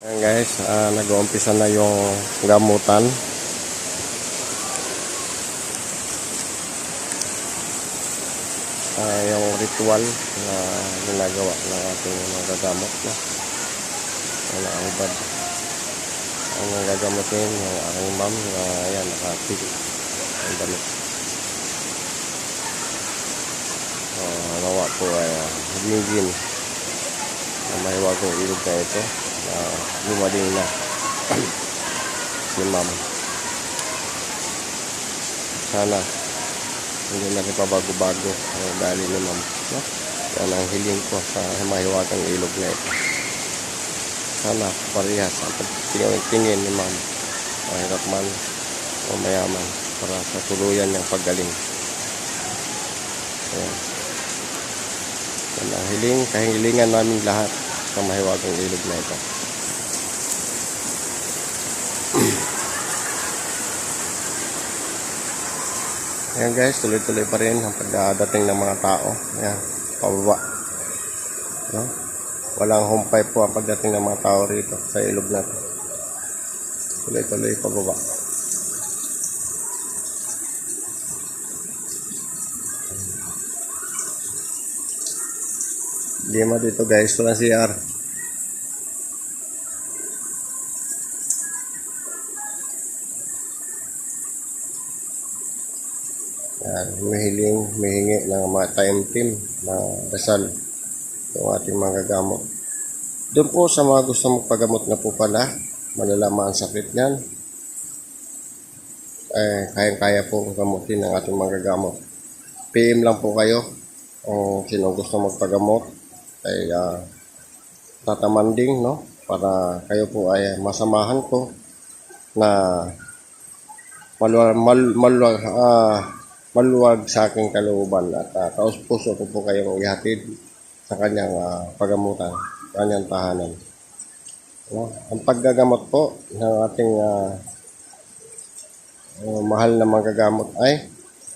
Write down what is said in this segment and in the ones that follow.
Ayan guys, nag-uumpisa na yung gamutan. Yung ritual na ginagawa ng ating mga gagamot. No? Ang ubad. Ang gagamutin yung aking ma'am na ayan, nakatig ang damit. Nawa po ay higingin na mahiwagong ilog na ito na lumading na si ma'am. Sana hindi na pabago-bago ang dali ni ma'am. No? Yan ang hiling ko sa mahiwagang ilog na ito. Sana parehas ang pagtingin ni ma'am. Mahirap man o mayaman para sa tuluyan niyang paggaling. Ayan. Yan ang hiling, kahilingan namin lahat sa mahiwagang ilog na ito. Ayan guys, tuloy-tuloy pa rin ang pagdating ng mga tao. Ayan, pababa. No? Walang humpay po ang pagdating ng mga tao rito sa ilog na ito. Tuloy-tuloy pababa. Lima dito guys, walang CR. Humihingi ng mga time team na dasal yung ating mga gagamot. Doon po sa mga gusto magpagamot na po pala, malalaman ang sakit niyan, kayang-kaya po gamutin ng ating mga gagamot. PM lang po kayo kung sino gusto magpagamot ay tatamanding, no? Para kayo po ay masamahan ko na maluwag sa aking kalooban at taos-puso ko po kayong ihatid sa kanyang pagamutan, kanyang tahanan. No? Ang paggagamot po ng ating mahal na manggagamot ay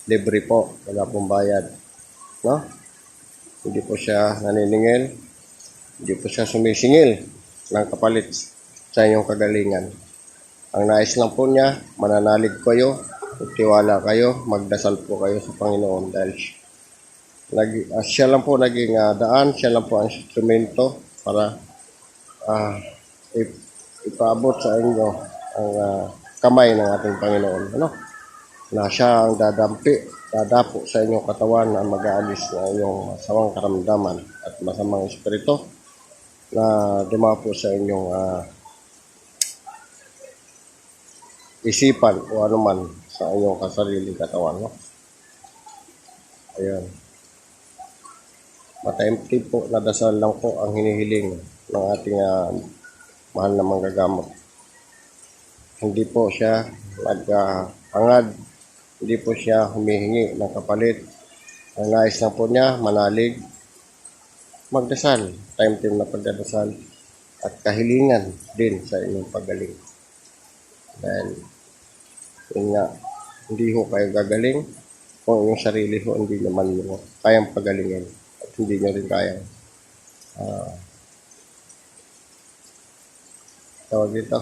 libre po, wala pong bayad. No? Hindi po siya naniningil, hindi po siya sumisingil ng kapalit sa inyong kagalingan. Ang nais lang po niya, mananalig kayo, tiwala kayo, magdasal po kayo sa Panginoon dahil siya lang po naging daan, siya lang po ang instrumento para ipaabot sa inyo ang kamay ng ating Panginoon. Ano? Na siya ang dadapo sa inyong katawan na mag-aalis na inyong masamang karamdaman at masamang espiritu na dumapo sa inyong isipan o anuman sa inyong kasariling katawan. No? Ayan. Mataimtim po na dasal lang po ang hinihiling ng ating mahal na manggagamot. Hindi po siya nagpangad, hindi po siya humihingi ng kapalit. Ang nais lang po niya, manalig, magdasal, time-time na pagdadasal at kahilingan din sa inyong paggaling. Dahil yun nga, hindi ho kayo gagaling kung yung sarili ho hindi naman nyo kayang pagalingin at hindi nyo rin kayang tawag dito,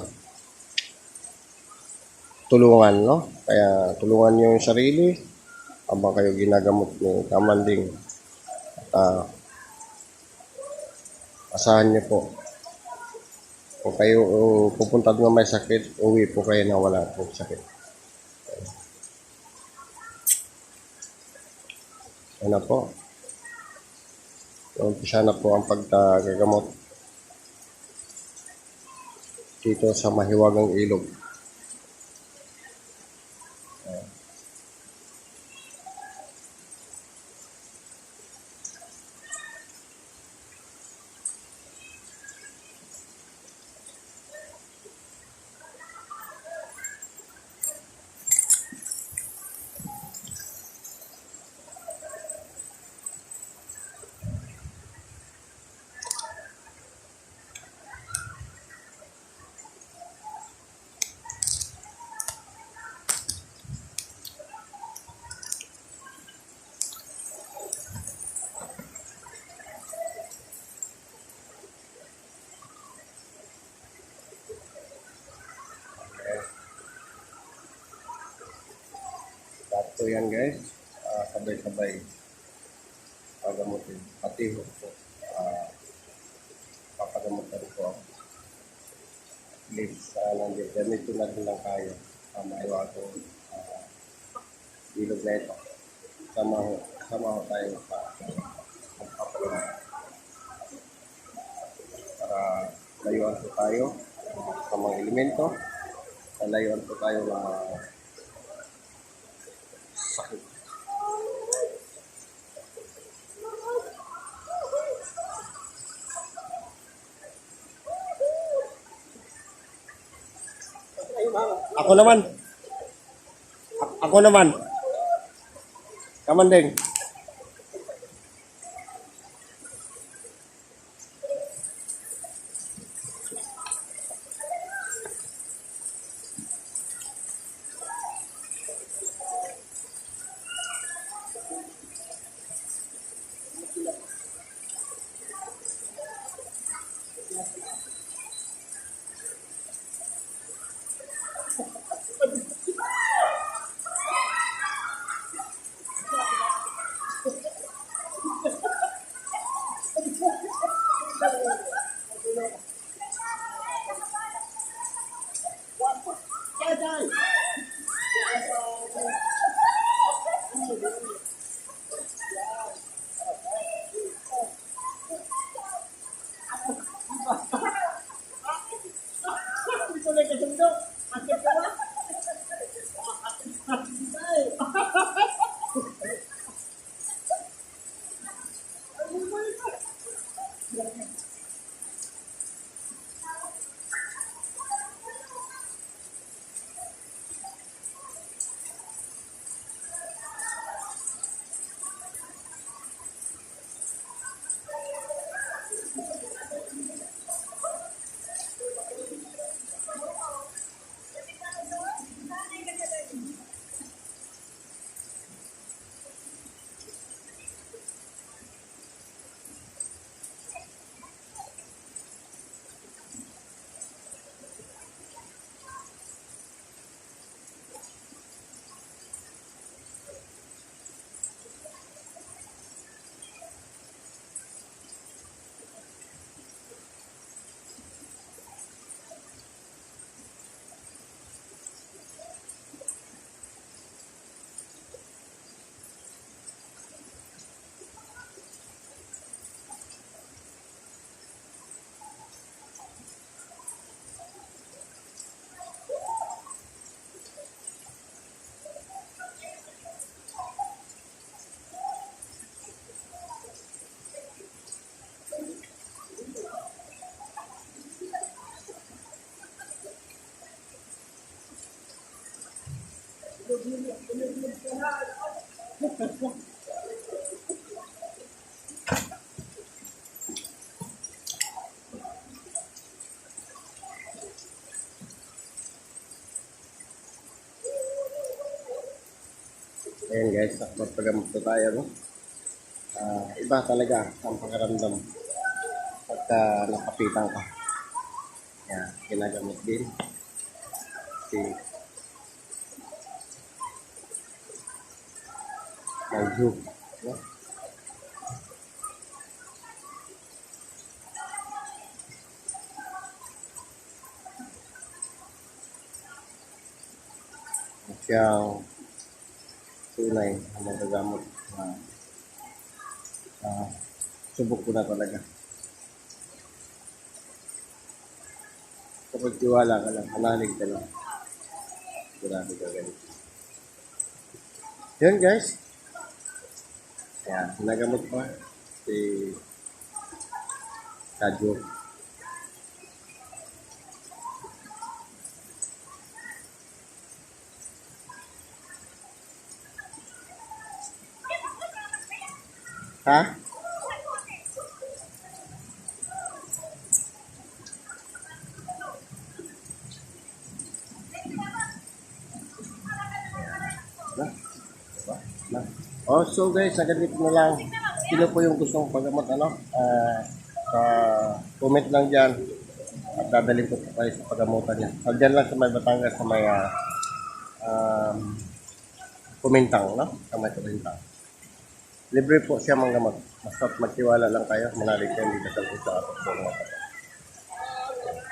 tulungan, no? Kaya tulungan nyo yung sarili habang kayo ginagamot ng kamanding at asahan nyo po kung kayo pupunta doon may sakit, uwi po kayo na wala po sakit. Ano po? Umpisa na po ang paggagamot dito sa mahiwagang ilog. So yan guys, sabay-sabay pagamutin. Pati ho po, papagamutan ko ako. Please, nandiyan. Ganito na din lang tayo. Maiwago ilog na ito. Sama ho tayo sa magpapagamot. Para layuan po tayo sa mga elemento. Layuan po tayo ng sakit. Ako naman. Ako naman. Kamandeng. Ayan guys, magpagamot na tayo, no? Iba talaga ang pakaramdam pagka nakapitan ka. Ayan, ginagamot din. Si Malju, no? Siyang tunay na magagamot na subok ko na talaga. Kapag tiwala ka lang, hanalig ka lang. Grabe ka ganito. Yan guys. Ayan, sinagamot pa si Kadyo. Ha? So guys, ganito na lang. Sino po yung gustong paggamot, ano? Comment lang dyan. At dadalhin ko po kayo sa paggamutan niya. Dyan lang sa may Batangas, sa may Kumintang, no? Sa may kumintang. Libre po siya manggamot. Basta magtiwala lang kayo, manalig kayo dito sa puso at po mga kapatid.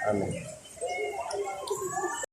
Amen.